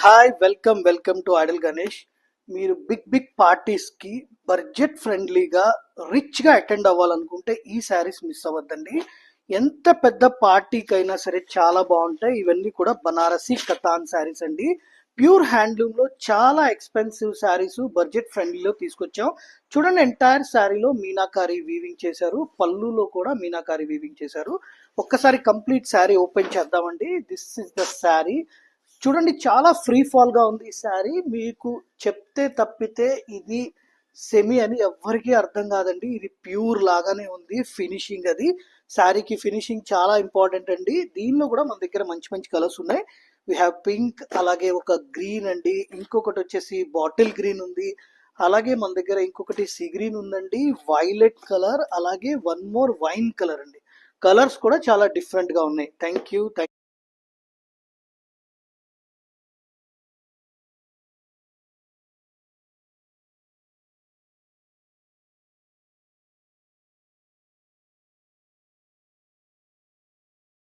Hi welcome to Idol Ganesh. మీరు big పార్టీస్కి budget ఫ్రెండ్లీగా రిచ్గా అటెండ్ అవ్వాలనుకుంటే ఈ శారీస్ మిస్ అవ్వద్దండి. ఎంత పెద్ద పార్టీకైనా సరే చాలా బాగుంటాయి. ఇవన్నీ కూడా బనారసి కతాన్ శారీస్ అండి. ప్యూర్ హ్యాండ్లూమ్లో చాలా ఎక్స్పెన్సివ్ శారీస్ బడ్జెట్ ఫ్రెండ్లీలో తీసుకొచ్చాం. చూడండి, ఎంటైర్ శారీలో మీనాకారి వీవింగ్ చేశారు, పళ్ళులో కూడా మీనాకారి వీవింగ్ చేశారు. ఒక్కసారి కంప్లీట్ శారీ ఓపెన్ చేద్దామండి. This is the sari. చూడండి, చాలా ఫ్రీ ఫాల్ గా ఉంది ఈ శారీ. మీకు చెప్తే తప్పితే ఇది సెమీ అని ఎవ్వరికీ అర్థం కాదండి. ఇది ప్యూర్ లాగానే ఉంది ఫినిషింగ్. అది శారీకి ఫినిషింగ్ చాలా ఇంపార్టెంట్ అండి. దీనిలో కూడా మన దగ్గర మంచి మంచి కలర్స్ ఉన్నాయి. వీ హ్యావ్ పింక్, అలాగే ఒక గ్రీన్ అండి, ఇంకొకటి వచ్చేసి బాటిల్ గ్రీన్ ఉంది, అలాగే మన దగ్గర ఇంకొకటి సీ గ్రీన్ ఉందండి, వైలెట్ కలర్, అలాగే వన్ మోర్ వైన్ కలర్ అండి. కలర్స్ కూడా చాలా డిఫరెంట్ గా ఉన్నాయి. Thank you.